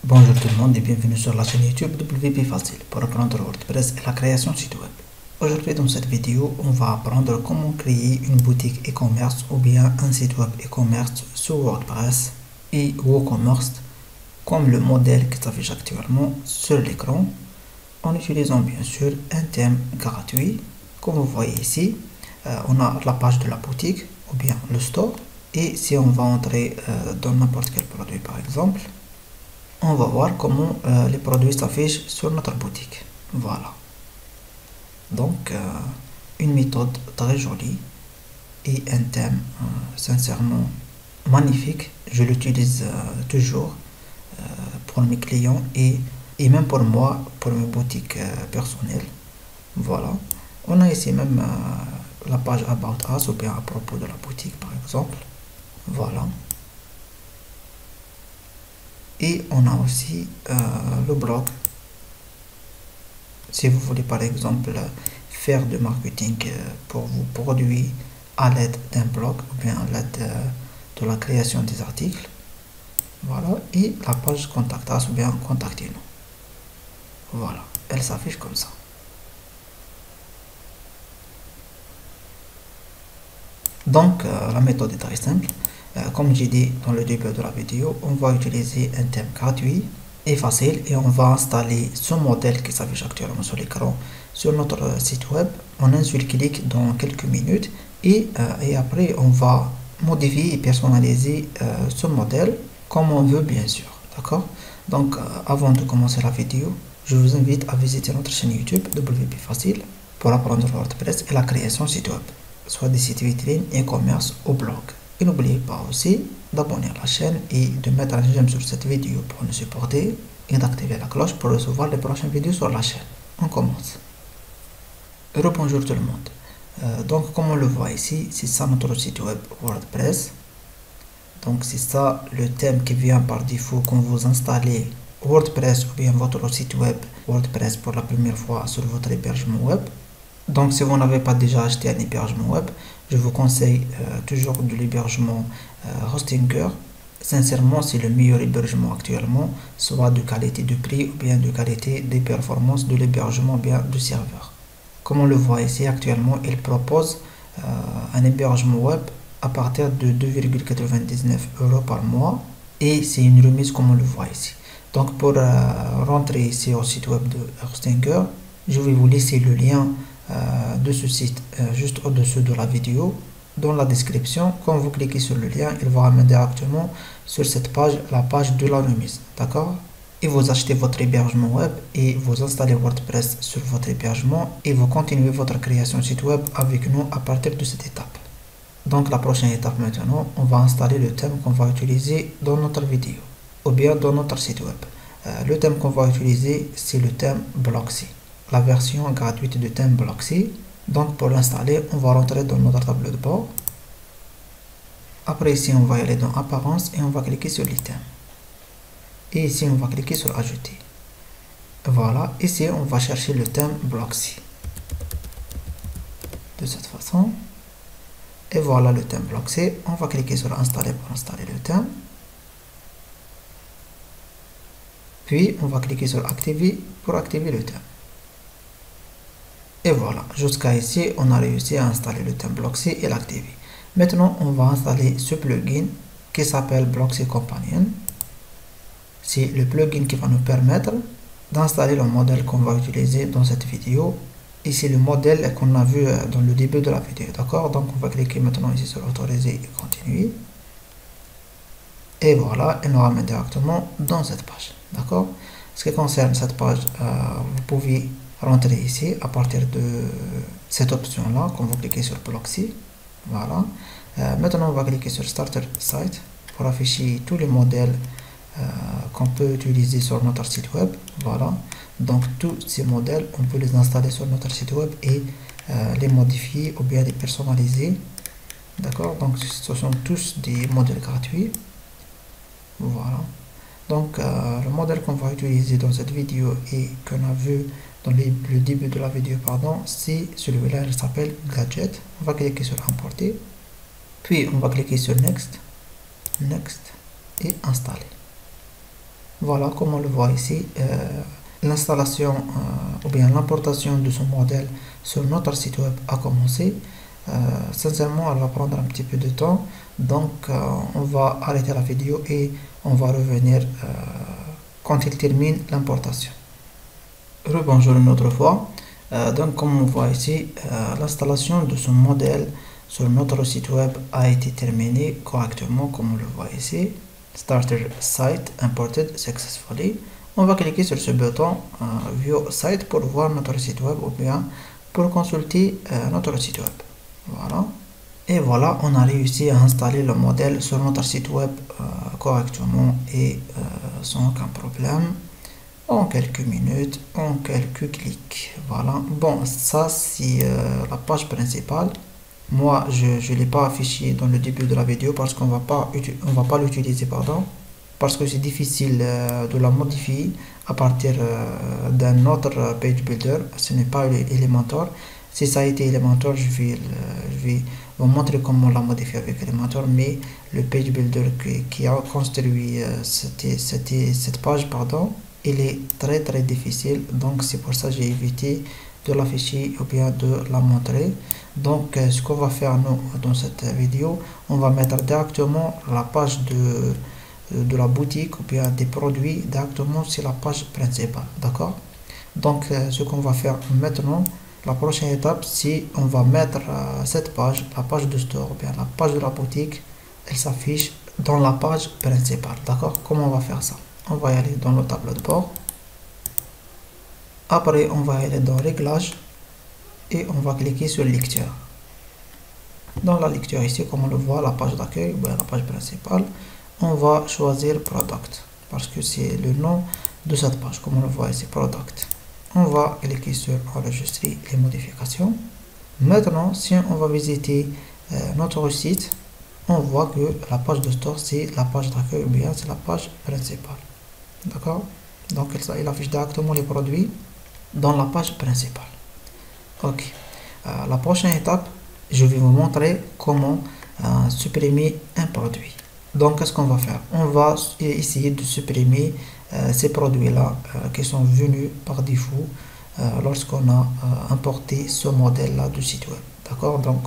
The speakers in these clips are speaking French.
Bonjour tout le monde et bienvenue sur la chaîne YouTube WP Facile pour apprendre WordPress et la création de site web. Aujourd'hui dans cette vidéo, on va apprendre comment créer une boutique e-commerce ou bien un site web e-commerce sur WordPress et WooCommerce comme le modèle qui s'affiche actuellement sur l'écran en utilisant bien sûr un thème gratuit. Comme vous voyez ici, on a la page de la boutique ou bien le store et si on va entrer dans n'importe quel produit par exemple, on va voir comment les produits s'affichent sur notre boutique. Voilà. Donc, une méthode très jolie et un thème sincèrement magnifique. Je l'utilise toujours pour mes clients et même pour moi, pour mes boutiques personnelles. Voilà. On a ici même la page About Us ou bien à propos de la boutique par exemple. Voilà. Et on a aussi le blog. Si vous voulez par exemple faire du marketing pour vos produits à l'aide d'un blog ou bien à l'aide de la création des articles. Voilà. Et la page Contact Us ou bien Contactez-nous. Voilà. Elle s'affiche comme ça. Donc la méthode est très simple. Comme j'ai dit dans le début de la vidéo, on va utiliser un thème gratuit et facile et on va installer ce modèle qui s'affiche actuellement sur l'écran sur notre site web en un seul clic dans quelques minutes et après on va modifier et personnaliser ce modèle comme on veut bien sûr. D'accord? Donc avant de commencer la vidéo, je vous invite à visiter notre chaîne YouTube WP Facile pour apprendre WordPress et la création de site web, soit des sites vitrines, e-commerce ou blog. Et n'oubliez pas aussi d'abonner à la chaîne et de mettre un j'aime sur cette vidéo pour nous supporter et d'activer la cloche pour recevoir les prochaines vidéos sur la chaîne. On commence. Rebonjour tout le monde. Donc comme on le voit ici, c'est ça notre site web WordPress. Donc c'est ça le thème qui vient par défaut quand vous installez WordPress ou bien votre site web WordPress pour la première fois sur votre hébergement web. Donc si vous n'avez pas déjà acheté un hébergement web, je vous conseille toujours de l'hébergement Hostinger. Sincèrement, c'est le meilleur hébergement actuellement, soit de qualité de prix ou bien de qualité des performances de l'hébergement bien du serveur. Comme on le voit ici actuellement, il propose un hébergement web à partir de 2,99 € par mois et c'est une remise comme on le voit ici. Donc pour rentrer ici au site web de Hostinger, je vais vous laisser le lien de ce site juste au-dessus de la vidéo dans la description. Quand vous cliquez sur le lien, il va ramener directement sur cette page, la page de la remise, d'accord, et vous achetez votre hébergement web et vous installez WordPress sur votre hébergement et vous continuez votre création de site web avec nous à partir de cette étape. Donc la prochaine étape maintenant, on va installer le thème qu'on va utiliser dans notre vidéo ou bien dans notre site web. Le thème qu'on va utiliser, c'est le thème Blocksy, la version gratuite du thème Blocksy. Donc pour l'installer, on va rentrer dans notre tableau de bord. Après ici, on va aller dans Apparence et on va cliquer sur l'item. Et ici, on va cliquer sur Ajouter. Voilà, ici, on va chercher le thème Blocksy. De cette façon. Et voilà le thème Blocksy. On va cliquer sur Installer pour installer le thème. Puis, on va cliquer sur Activer pour activer le thème. Et voilà, jusqu'à ici, on a réussi à installer le thème Blocksy et l'activer. Maintenant, on va installer ce plugin qui s'appelle Blocksy Companion. C'est le plugin qui va nous permettre d'installer le modèle qu'on va utiliser dans cette vidéo. Et c'est le modèle qu'on a vu dans le début de la vidéo, d'accord? Donc, on va cliquer maintenant ici sur Autoriser et Continuer. Et voilà, il nous ramène directement dans cette page, d'accord? Ce qui concerne cette page, vous pouvez rentrer ici à partir de cette option là quand vous cliquez sur Blocksy. Voilà. Maintenant on va cliquer sur Starter Site pour afficher tous les modèles qu'on peut utiliser sur notre site web. Voilà, donc tous ces modèles on peut les installer sur notre site web et les modifier ou bien les personnaliser, d'accord? Donc ce sont tous des modèles gratuits. Voilà, donc le modèle qu'on va utiliser dans cette vidéo et qu'on a vu dans le début de la vidéo, pardon, c'est celui-là, il s'appelle Gadget. On va cliquer sur Importer, puis on va cliquer sur Next et Installer. Voilà, comme on le voit ici, l'installation ou bien l'importation de ce modèle sur notre site web a commencé. Sincèrement, elle va prendre un petit peu de temps, donc on va arrêter la vidéo et on va revenir quand il termine l'importation. Rebonjour une autre fois. Donc comme on voit ici, l'installation de ce modèle sur notre site web a été terminée correctement, comme on le voit ici. Starter site imported successfully. On va cliquer sur ce bouton View Site pour voir notre site web ou bien pour consulter notre site web. Voilà. Et voilà, on a réussi à installer le modèle sur notre site web correctement et sans aucun problème. En quelques minutes, en quelques clics. Voilà. Bon, ça c'est la page principale. Moi, je l'ai pas affiché dans le début de la vidéo parce qu'on va pas l'utiliser, pardon, parce que c'est difficile de la modifier à partir d'un autre page builder. Ce n'est pas Elementor. Si ça a été Elementor, je vais vous montrer comment la modifier avec Elementor, mais le page builder qui a construit cette page, pardon, il est très difficile, donc c'est pour ça que j'ai évité de l'afficher ou bien de la montrer. Donc ce qu'on va faire nous dans cette vidéo, on va mettre directement la page de la boutique ou bien des produits directement sur la page principale, d'accord. Donc ce qu'on va faire maintenant, la prochaine étape, c'est on va mettre cette page, la page de store ou bien la page de la boutique, elle s'affiche dans la page principale, d'accord. Comment on va faire ça? On va y aller dans le tableau de bord. Après, on va aller dans Réglages et on va cliquer sur Lecture. Dans la lecture ici, comme on le voit, la page d'accueil, la page principale, on va choisir Product parce que c'est le nom de cette page, comme on le voit ici, Product. On va cliquer sur Enregistrer les modifications. Maintenant, si on va visiter notre site, on voit que la page de store, c'est la page d'accueil ou bien c'est la page principale. D'accord. Donc il affiche directement les produits dans la page principale. Ok. La prochaine étape, je vais vous montrer comment supprimer un produit. Donc qu'est-ce qu'on va faire? On va essayer de supprimer ces produits là qui sont venus par défaut lorsqu'on a importé ce modèle là du site web. D'accord. Donc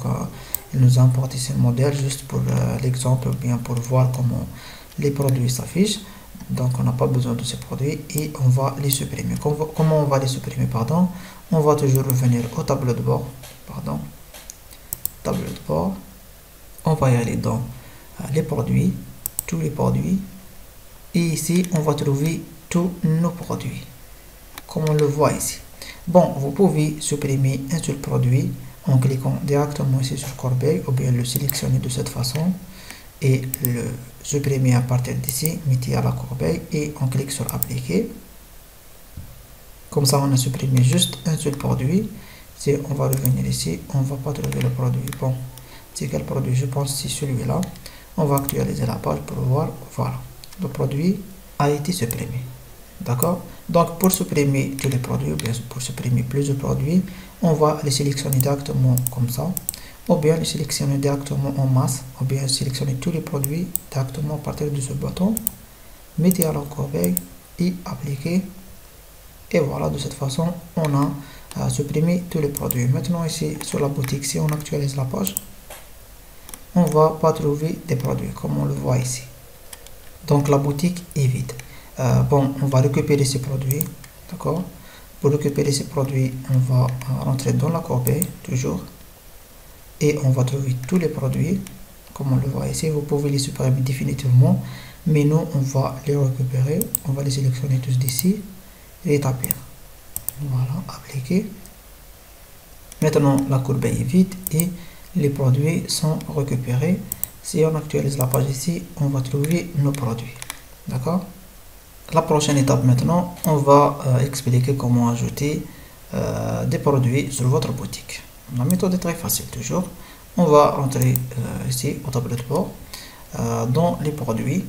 il nous a importé ce modèle juste pour l'exemple ou bien pour voir comment les produits s'affichent. Donc on n'a pas besoin de ces produits et on va les supprimer. Comment on va les supprimer, pardon? On va toujours revenir au tableau de bord, pardon, tableau de bord. On va y aller dans les produits, tous les produits, et ici on va trouver tous nos produits, comme on le voit ici. Bon, vous pouvez supprimer un seul produit en cliquant directement ici sur corbeille ou bien le sélectionner de cette façon et le supprimer à partir d'ici, mettez à la corbeille et on clique sur appliquer. Comme ça on a supprimé juste un seul produit. Si on va revenir ici, on va pas trouver le produit. Bon, c'est quel produit? Je pense que c'est celui-là. On va actualiser la page pour voir. Voilà, le produit a été supprimé. D'accord. Donc pour supprimer tous les produits ou bien pour supprimer plusieurs produits, on va les sélectionner directement comme ça, ou bien les sélectionner directement en masse, ou bien sélectionner tous les produits directement à partir de ce bouton, mettez à la corbeille et appliquer. Et voilà, de cette façon on a supprimé tous les produits. Maintenant ici sur la boutique, si on actualise la page, on va pas trouver des produits comme on le voit ici. Donc la boutique est vide. Bon, on va récupérer ces produits, d'accord. Pour récupérer ces produits, on va rentrer dans la corbeille toujours et on va trouver tous les produits comme on le voit ici. Vous pouvez les supprimer définitivement, mais nous on va les récupérer. On va les sélectionner tous d'ici et établir. Voilà, appliquer. Maintenant la corbeille est vide et les produits sont récupérés. Si on actualise la page ici, on va trouver nos produits, d'accord. La prochaine étape maintenant, on va expliquer comment ajouter des produits sur votre boutique. La méthode est très facile toujours. On va rentrer ici au tableau de bord, dans les produits.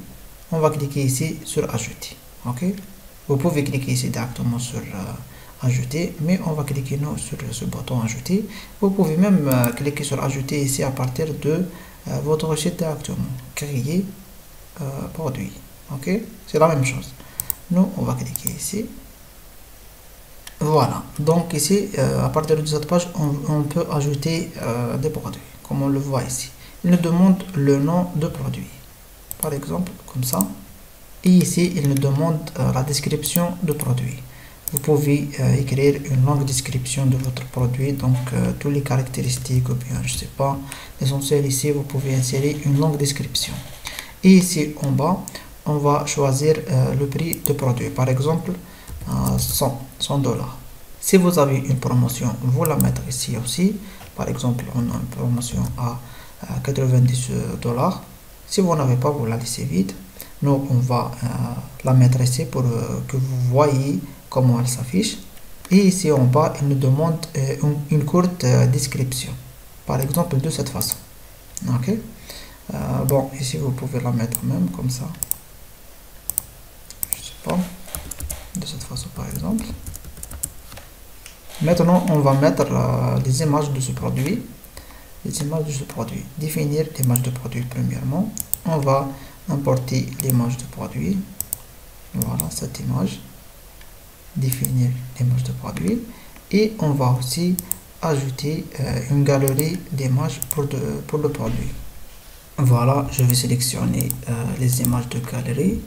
On va cliquer ici sur ajouter. Ok. Vous pouvez cliquer ici directement sur ajouter, mais on va cliquer nous sur ce bouton ajouter. Vous pouvez même cliquer sur ajouter ici à partir de votre site directement. Créer produit. Ok. C'est la même chose. Nous, on va cliquer ici. Voilà, donc ici, à partir de cette page, on peut ajouter des produits, comme on le voit ici. Il nous demande le nom de produit, par exemple, comme ça. Et ici, il nous demande la description de produit. Vous pouvez écrire une longue description de votre produit, donc toutes les caractéristiques, ou bien, je sais pas, l'essentiel ici, vous pouvez insérer une longue description. Et ici, en bas, on va choisir le prix de produit, par exemple, 100 dollars. Si vous avez une promotion, vous la mettre ici aussi. Par exemple, on a une promotion à 90 dollars. Si vous n'avez pas, vous la laissez vide. Nous, on va la mettre ici pour que vous voyez comment elle s'affiche. Et ici en bas, il nous demande une courte description. Par exemple, de cette façon. Ok. Bon, ici vous pouvez la mettre même comme ça. Je sais pas. De cette façon, par exemple. Maintenant, on va mettre les images de ce produit. Les images de ce produit. Définir l'image de produit premièrement. On va importer l'image de produit. Voilà, cette image. Définir l'image de produit. Et on va aussi ajouter une galerie d'images pour le produit. Voilà, je vais sélectionner les images de galerie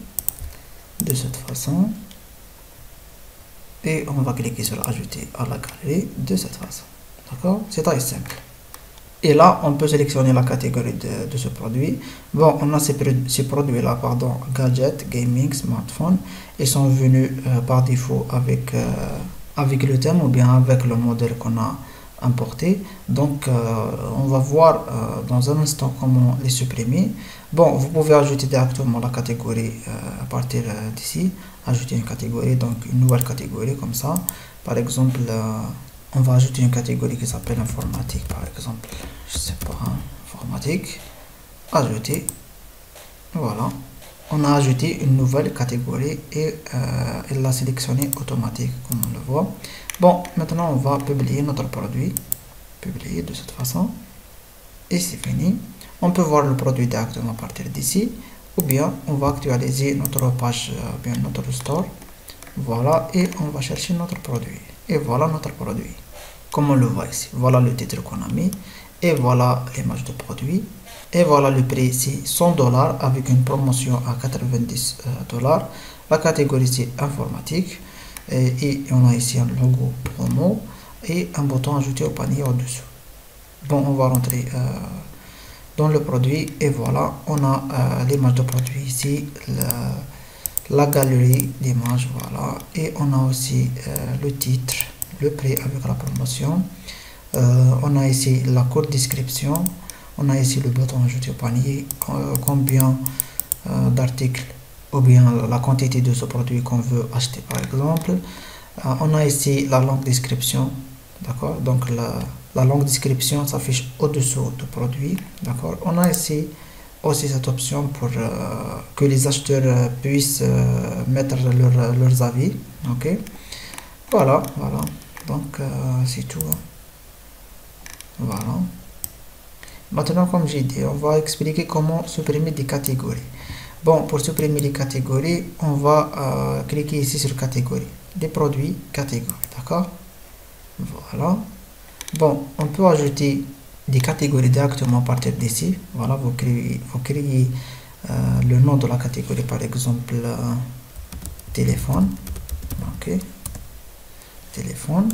de cette façon. Et on va cliquer sur ajouter à la galerie de cette façon. D'accord? C'est très simple. Et là, on peut sélectionner la catégorie de ce produit. Bon, on a ces produits-là, pardon, gadget, gaming, smartphone. Ils sont venus par défaut avec le thème ou bien avec le modèle qu'on a importé. Donc, on va voir dans un instant comment les supprimer. Bon, vous pouvez ajouter directement la catégorie à partir d'ici. Ajouter une catégorie, donc une nouvelle catégorie comme ça. Par exemple, on va ajouter une catégorie qui s'appelle informatique, par exemple. Je sais pas, hein, informatique. Ajouter. Voilà. On a ajouté une nouvelle catégorie et elle l'a sélectionné automatique, comme on le voit. Bon, maintenant on va publier notre produit. Publier de cette façon. Et c'est fini. On peut voir le produit directement à partir d'ici. Ou bien on va actualiser notre page, bien notre store. Voilà, et on va chercher notre produit. Et voilà notre produit. Comme on le voit ici. Voilà le titre qu'on a mis. Et voilà l'image de produit. Et voilà le prix ici, 100 dollars avec une promotion à 90 dollars. La catégorie c'est informatique. Et on a ici un logo promo et un bouton ajouter au panier au-dessous. Bon, on va rentrer dans le produit et voilà, on a l'image de produit ici, la galerie d'images, voilà, et on a aussi le titre, le prix avec la promotion. On a ici la courte description, on a ici le bouton ajouter au panier, combien d'articles ou bien la quantité de ce produit qu'on veut acheter par exemple. On a ici la longue description, d'accord, donc la longue description s'affiche au-dessous du produit, d'accord. On a ici aussi cette option pour que les acheteurs puissent mettre leurs avis, ok. Voilà, donc c'est tout, hein. Voilà. Maintenant, comme j'ai dit, on va expliquer comment supprimer des catégories. Bon, pour supprimer les catégories, on va cliquer ici sur catégorie, des produits, catégories, d'accord. Voilà. Bon, on peut ajouter des catégories directement à partir d'ici. Voilà, vous créez le nom de la catégorie, par exemple téléphone, ok, téléphone,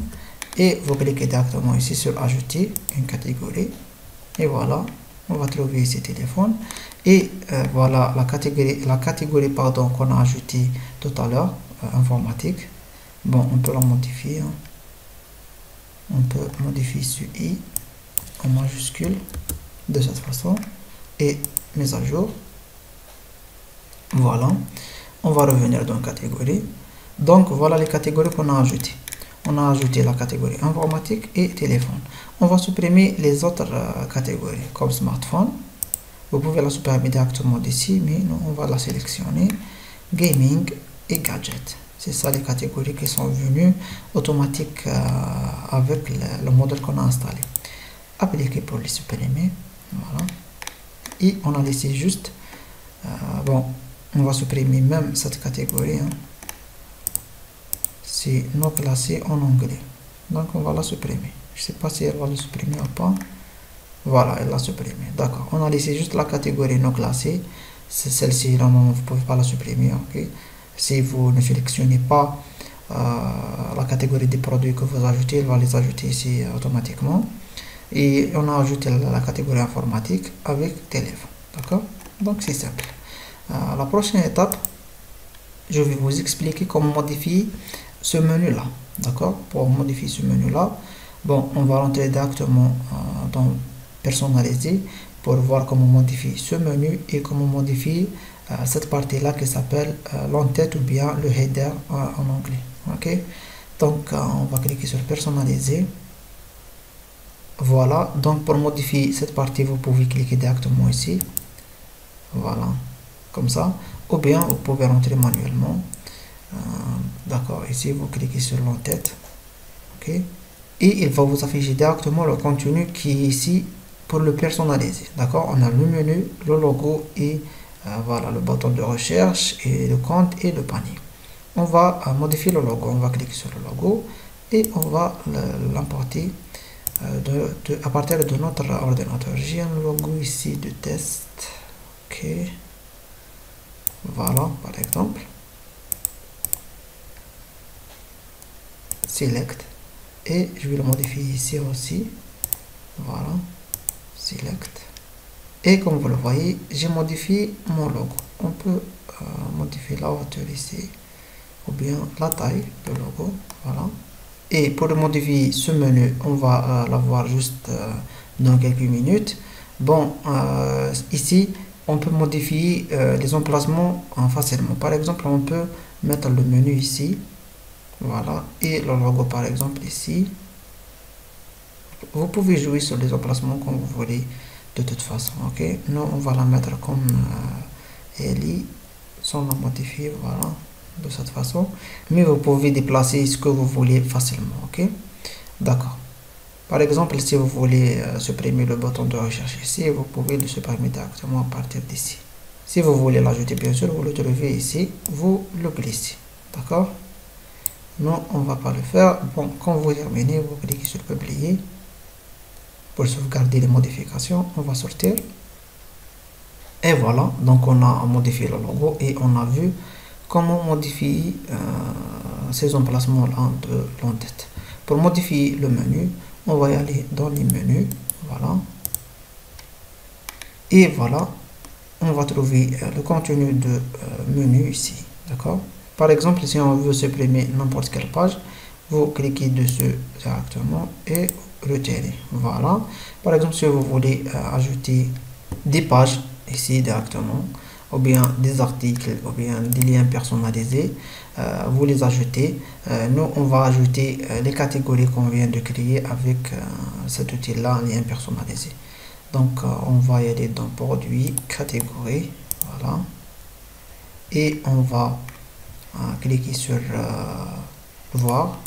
et vous cliquez directement ici sur ajouter une catégorie. Et voilà, on va trouver ici téléphone. Et voilà la catégorie pardon, qu'on a ajoutée tout à l'heure, informatique. Bon, on peut la modifier, hein. On peut modifier ce i en majuscule de cette façon et mise à jour. Voilà, on va revenir dans catégorie. Donc voilà les catégories qu'on a ajoutées. On a ajouté la catégorie informatique et téléphone. On va supprimer les autres catégories comme smartphone. Vous pouvez la supprimer directement d'ici, mais nous on va la sélectionner. Gaming et gadget. C'est ça les catégories qui sont venues automatiques avec le modèle qu'on a installé. Appliquer pour les supprimer. Voilà. Et on a laissé juste. Bon, on va supprimer même cette catégorie, hein. c'est non classé en anglais. Donc on va la supprimer. Je sais pas si elle va le supprimer ou pas. Voilà, elle l'a supprimé. D'accord. On a laissé juste la catégorie non classée. C'est celle-ci, normalement, vous ne pouvez pas la supprimer. Ok. Si vous ne sélectionnez pas la catégorie des produits que vous ajoutez, elle va les ajouter ici automatiquement. Et on a ajouté la catégorie informatique avec téléphone. D'accord. Donc c'est simple. La prochaine étape, je vais vous expliquer comment modifier ce menu-là. D'accord. Pour modifier ce menu-là, bon, on va rentrer directement dans personnaliser pour voir comment modifier ce menu et comment modifier cette partie-là qui s'appelle l'entête ou bien le header en anglais. Ok. Donc on va cliquer sur personnaliser. Voilà. Donc pour modifier cette partie, vous pouvez cliquer directement ici. Voilà. Comme ça. Ou bien vous pouvez rentrer manuellement. D'accord. Ici vous cliquez sur l'entête. Ok. Et il va vous afficher directement le contenu qui est ici pour le personnaliser. D'accord. On a le menu, le logo et voilà le bouton de recherche et le compte et le panier. On va modifier le logo. On va cliquer sur le logo et on va l'importer à partir de notre ordinateur. J'ai un logo ici de test. Ok. Voilà, par exemple. Select. Et je vais le modifier ici aussi. Voilà. Select. Et comme vous le voyez, j'ai modifié mon logo. On peut modifier la hauteur ici ou bien la taille du logo. Voilà. Et pour le modifier ce menu, on va l'avoir juste dans quelques minutes. Bon, ici, on peut modifier les emplacements facilement. Par exemple, on peut mettre le menu ici. Voilà. Et le logo, par exemple, ici. Vous pouvez jouer sur les emplacements comme vous voulez de toute façon. Ok. Nous, on va la mettre comme elle est, sans la modifier. Voilà. De cette façon. Mais vous pouvez déplacer ce que vous voulez facilement. Ok. D'accord. Par exemple, si vous voulez supprimer le bouton de recherche ici, vous pouvez le supprimer directement à partir d'ici. Si vous voulez l'ajouter, bien sûr, vous le trouvez ici, vous le glissez. D'accord. Non, on ne va pas le faire. Bon, quand vous terminez, vous cliquez sur publier. Pour sauvegarder les modifications, on va sortir. Et voilà, donc on a modifié le logo et on a vu comment modifier ces emplacements-là de l'entête. Pour modifier le menu, on va y aller dans les menus. Voilà. Et voilà, on va trouver le contenu de menu ici. D'accord. Par exemple, si on veut supprimer n'importe quelle page, vous cliquez dessus directement et retirez. Voilà. Par exemple, si vous voulez ajouter des pages ici directement, ou bien des articles, ou bien des liens personnalisés, vous les ajoutez. Nous, on va ajouter les catégories qu'on vient de créer avec cet outil-là, lien personnalisé. Donc, on va y aller dans produits, catégories, voilà. Et on va cliquer sur voir.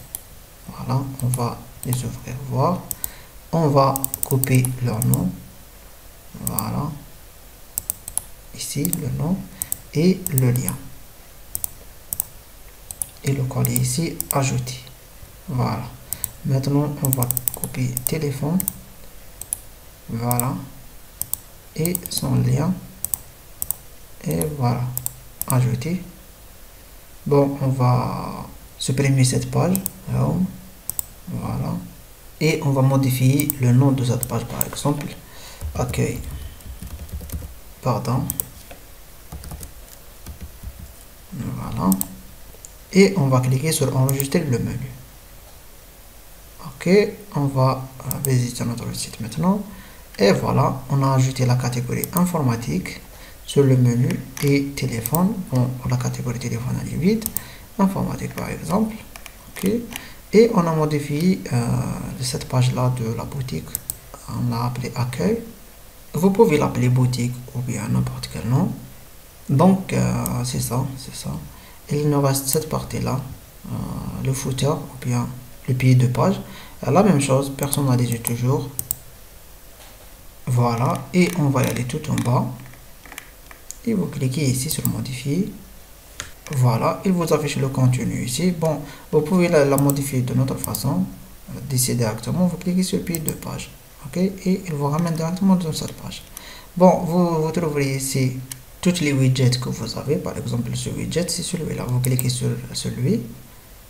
Voilà, on va les ouvrir, voir. On va copier leur nom. Voilà. Ici, le nom et le lien. Et le coller ici, ajouter. Voilà. Maintenant, on va copier téléphone. Voilà. Et son lien. Et voilà. Ajouter. Bon, on va supprimer cette page. Voilà. Et on va modifier le nom de cette page, par exemple. Accueil. Pardon. Voilà. Et on va cliquer sur enregistrer le menu. Ok. On va visiter notre site maintenant. Et voilà. On a ajouté la catégorie informatique sur le menu et téléphone. Bon, la catégorie téléphone elle est vide. Informatique par exemple. Ok. Et on a modifié cette page-là de la boutique. On l'a appelé accueil. Vous pouvez l'appeler boutique ou bien n'importe quel nom. Donc, c'est ça, c'est ça. Il nous reste cette partie-là, le footer ou bien le pied de page. La même chose, personnaliser toujours. Voilà, et on va y aller tout en bas. Et vous cliquez ici sur modifier. Voilà, il vous affiche le contenu ici. Bon, vous pouvez la modifier de notre façon. D'ici directement, vous cliquez sur pied de page. Ok, et il vous ramène directement dans cette page. Bon, vous trouverez ici toutes les widgets que vous avez. Par exemple, ce widget, c'est celui-là. Vous cliquez sur celui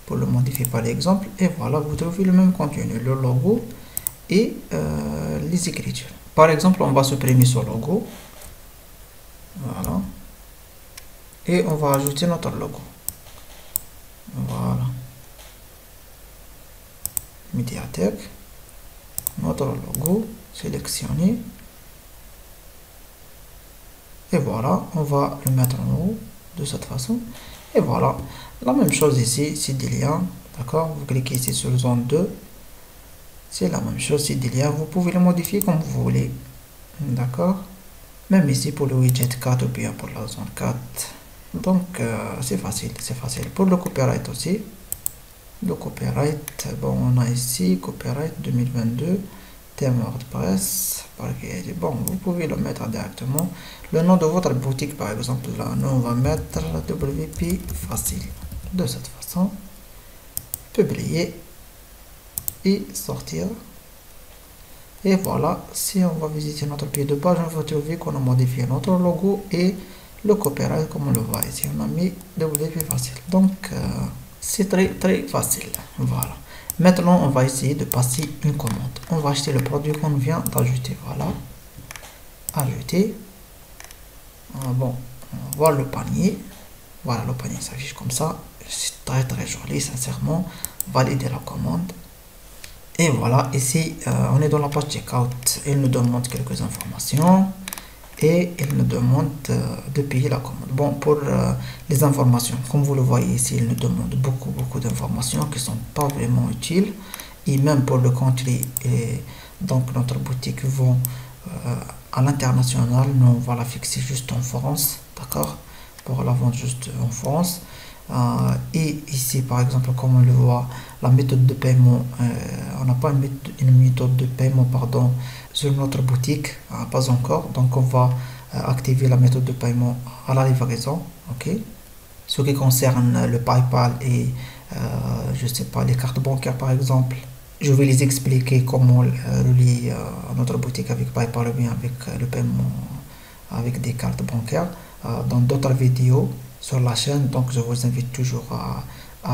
pour le modifier par exemple. Et voilà, vous trouvez le même contenu, le logo et les écritures. Par exemple, on va supprimer ce logo. Voilà. Et on va ajouter notre logo. Voilà. Médiathèque. Notre logo sélectionné. Et voilà, on va le mettre en haut de cette façon. Et voilà, la même chose ici, c'est des liens. D'accord, vous cliquez ici sur zone 2. C'est la même chose, c'est des liens. Vous pouvez le modifier comme vous voulez. D'accord, même ici pour le widget 4 ou bien pour la zone 4. Donc, c'est facile, c'est facile. Pour le copyright aussi. Le copyright, bon, on a ici copyright 2022. Thème WordPress, bon, vous pouvez le mettre directement. Le nom de votre boutique, par exemple, là, nous on va mettre WP Facile. De cette façon, publier et sortir. Et voilà, si on va visiter notre pied de page, on va trouver qu'on a modifié notre logo et le copyright, comme on le voit ici. On a mis WP Facile. Donc, c'est très facile. Voilà. Maintenant, on va essayer de passer une commande. On va acheter le produit qu'on vient d'ajouter. Voilà. Ajouter. Bon, on voit le panier. Voilà, le panier s'affiche comme ça. C'est très joli, sincèrement. Valider la commande. Et voilà, ici, on est dans la page checkout. Il nous demande quelques informations. Et il nous demande de payer la commande. Bon, pour les informations, comme vous le voyez ici, il nous demande beaucoup d'informations qui sont pas vraiment utiles. Et même pour le country, et donc notre boutique vend à l'international, nous on va la fixer juste en France, d'accord, pour la vente juste en France. Et ici, par exemple, comme on le voit, la méthode de paiement, on n'a pas une méthode de paiement, pardon, sur notre boutique, pas encore. Donc, on va activer la méthode de paiement à la livraison, ok. Ce qui concerne le PayPal et, je sais pas, les cartes bancaires, par exemple, je vais les expliquer comment relier notre boutique avec PayPal ou bien avec le paiement avec des cartes bancaires dans d'autres vidéos sur la chaîne. Donc je vous invite toujours à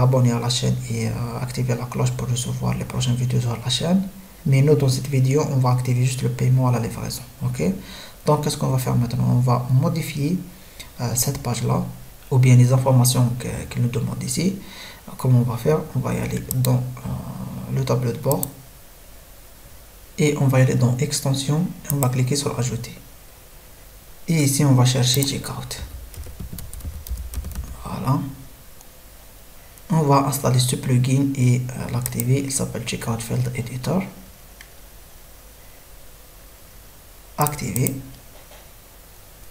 abonner à la chaîne et activer la cloche pour recevoir les prochaines vidéos sur la chaîne. Mais nous, dans cette vidéo, on va activer juste le paiement à la livraison. Ok, donc qu'est-ce qu'on va faire maintenant? On va modifier cette page là ou bien les informations qu'il nous demande ici. Comment on va faire? On va y aller dans le tableau de bord et on va y aller dans extension et on va cliquer sur ajouter. Et ici, on va chercher checkout. Voilà. On va installer ce plugin et l'activer. Il s'appelle Checkout Field Editor. Activer.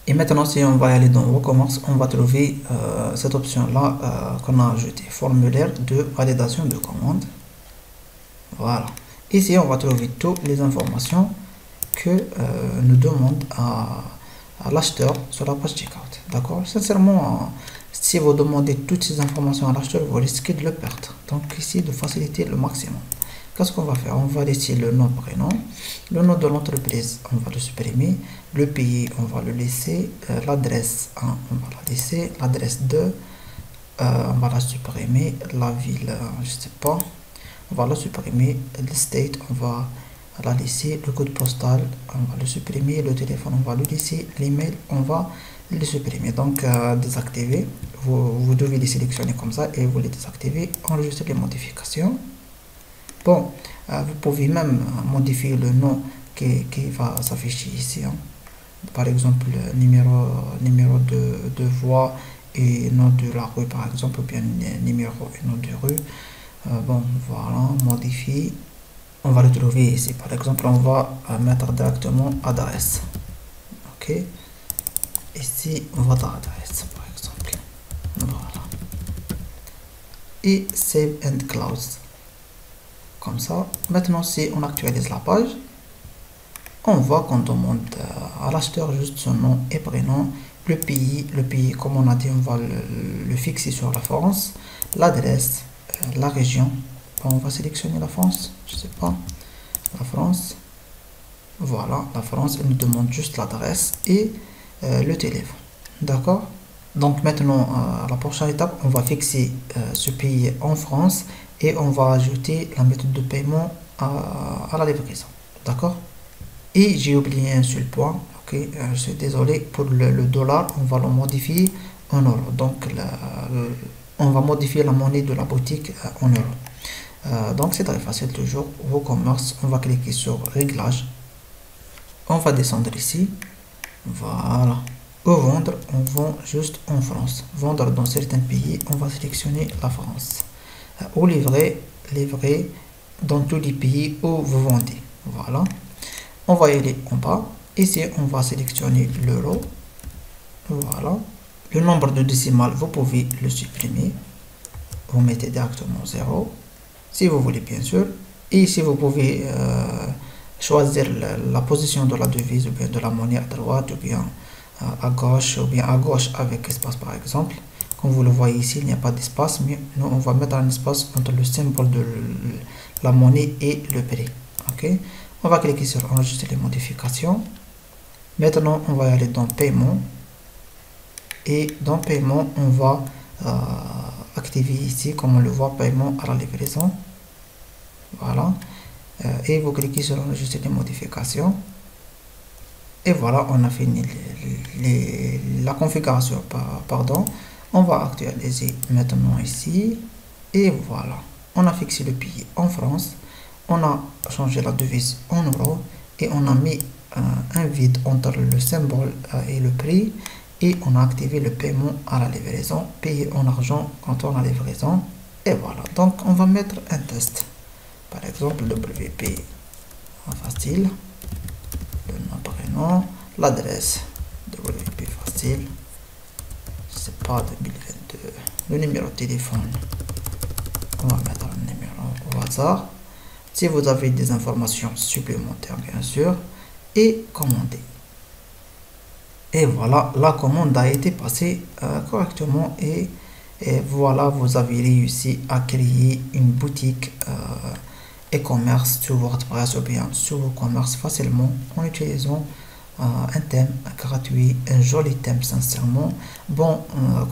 Et maintenant, si on va aller dans WooCommerce, on va trouver cette option-là qu'on a ajoutée. Formulaire de validation de commande. Voilà. Ici, on va trouver toutes les informations que nous demande à l'acheteur sur la page checkout. D'accord? Sincèrement, si vous demandez toutes ces informations à l'acheteur, vous risquez de le perdre. Donc ici, de faciliter le maximum. Qu'est-ce qu'on va faire? On va laisser le nom, prénom, le nom de l'entreprise, on va le supprimer, le pays, on va le laisser, l'adresse 1, on va la laisser, l'adresse 2, on va la supprimer, la ville, je sais pas, on va la supprimer, le state, on va la laisser, le code postal, on va le supprimer, le téléphone, on va le laisser, l'email, on va le supprimer. Donc, désactiver, vous devez les sélectionner comme ça et vous les désactivez, enregistrer les modifications. Bon, vous pouvez même modifier le nom qui va s'afficher ici. Hein. Par exemple, numéro de voie et nom de la rue, par exemple, ou bien numéro et nom de rue. Bon, voilà, modifier. On va le trouver ici. Par exemple, on va mettre directement adresse. Ok. Ici, votre adresse, par exemple. Voilà. Et save and close. Comme ça. Maintenant, si on actualise la page, on voit qu'on demande à l'acheteur juste son nom et prénom le pays, comme on a dit, on va le fixer sur la France. L'adresse, la région. Bon, on va sélectionner la France, je sais pas, la France. Voilà, la France, elle nous demande juste l'adresse et le téléphone. D'accord? Donc maintenant, à la prochaine étape, on va fixer ce pays en France et on va ajouter la méthode de paiement à la livraison. D'accord? Et j'ai oublié un seul point. Ok, je suis désolé, pour le dollar, on va le modifier en euro. Donc, on va modifier la monnaie de la boutique en euro. Donc, c'est très facile toujours. WooCommerce, on va cliquer sur Réglages. On va descendre ici. Voilà. Où vendre, on vend juste en France. Vendre dans certains pays, on va sélectionner la France. Ou livrer dans tous les pays où vous vendez. Voilà. On va y aller en bas. Ici, on va sélectionner l'euro. Voilà. Le nombre de décimales, vous pouvez le supprimer. Vous mettez directement 0. Si vous voulez, bien sûr. Et ici, vous pouvez choisir la position de la devise ou bien de la monnaie à droite ou bien à gauche ou bien à gauche avec espace par exemple. Comme vous le voyez ici, il n'y a pas d'espace, mais nous on va mettre un espace entre le symbole de la monnaie et le prix. Ok, on va cliquer sur enregistrer les modifications. Maintenant on va aller dans paiement et dans paiement on va activer ici, comme on le voit, paiement à la livraison. Voilà, et vous cliquez sur enregistrer les modifications. Et voilà, on a fini la configuration, pardon. On va actualiser maintenant ici. Et voilà, on a fixé le pays en France. On a changé la devise en euros. Et on a mis un vide entre le symbole et le prix. Et on a activé le paiement à la livraison. Payer en argent quand on a livraison. Et voilà, donc on va mettre un test. Par exemple, WP facile. Le nom, prénom, l'adresse WP facile, c'est pas 2022, le numéro de téléphone, on va mettre un numéro au hasard, si vous avez des informations supplémentaires bien sûr, et commander. Et voilà, la commande a été passée correctement et voilà, vous avez réussi à créer une boutique e-commerce sur WordPress ou bien sur WooCommerce facilement en utilisant un thème gratuit, un joli thème sincèrement. Bon,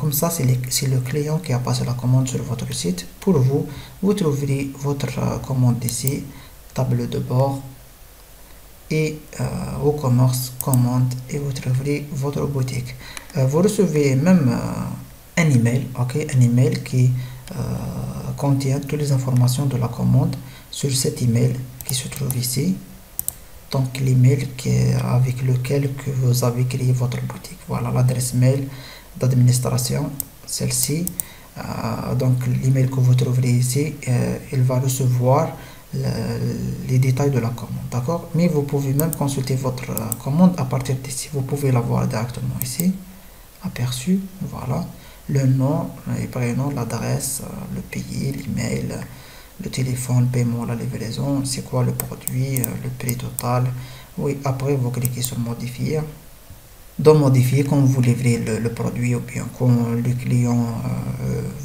comme ça c'est le client qui a passé la commande sur votre site. Pour vous, vous trouverez votre commande ici, tableau de bord et WooCommerce commande et vous trouverez votre boutique. Vous recevez même un email, ok, un email qui contient toutes les informations de la commande sur cet email qui se trouve ici. Donc l'email avec lequel que vous avez créé votre boutique. Voilà l'adresse mail d'administration, celle-ci. Donc l'email que vous trouverez ici, il va recevoir les détails de la commande, d'accord? Mais vous pouvez même consulter votre commande à partir d'ici. Vous pouvez la voir directement ici, aperçu. Voilà le nom, les prénoms, l'adresse, le pays, l'email, le téléphone, paiement, la livraison, c'est quoi le produit, le prix total. Oui, après vous cliquez sur modifier. Dans modifier, quand vous livrez le produit ou bien quand le client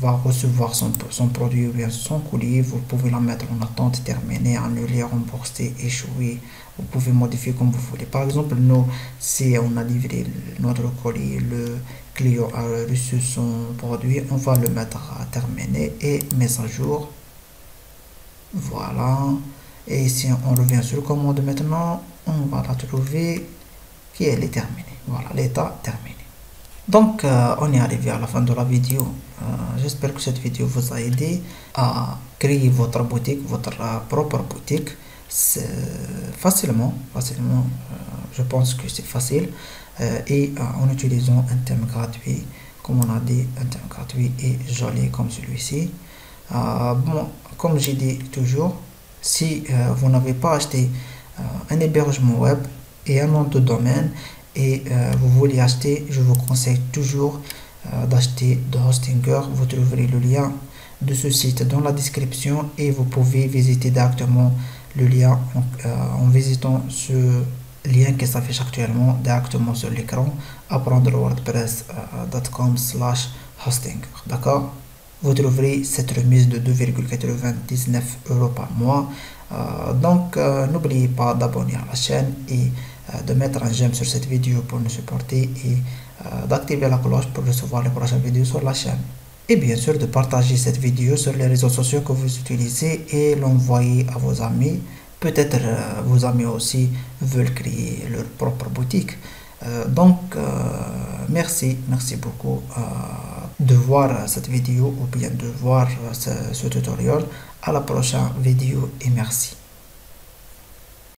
va recevoir son produit ou bien son colis, vous pouvez la mettre en attente terminée, annuler, rembourser, échouer. Vous pouvez modifier comme vous voulez. Par exemple, nous, si on a livré notre colis, le client a reçu son produit, on va le mettre à terminer et mise à jour. Voilà. Et si on revient sur commande maintenant, on va la trouver qui elle est terminée. Voilà, l'état terminé. Donc, on est arrivé à la fin de la vidéo. J'espère que cette vidéo vous a aidé à créer votre boutique, votre propre boutique. Facilement, je pense que c'est facile. Et en utilisant un thème gratuit, comme on a dit, un thème gratuit et joli comme celui-ci. Bon, comme j'ai dit toujours, si vous n'avez pas acheté un hébergement web et un nom de domaine et vous voulez acheter, je vous conseille toujours d'acheter de Hostinger. Vous trouverez le lien de ce site dans la description et vous pouvez visiter directement le lien en visitant lien qui s'affiche actuellement directement sur l'écran, apprendre-wordpress.com/hosting. D'accord? Vous trouverez cette remise de 2,99 € par mois. Donc, n'oubliez pas d'abonner à la chaîne et de mettre un j'aime sur cette vidéo pour nous supporter et d'activer la cloche pour recevoir les prochaines vidéos sur la chaîne. Et bien sûr, de partager cette vidéo sur les réseaux sociaux que vous utilisez et l'envoyer à vos amis. Peut-être vos amis aussi veulent créer leur propre boutique. Merci beaucoup de voir cette vidéo ou bien de voir ce tutoriel. À la prochaine vidéo et merci.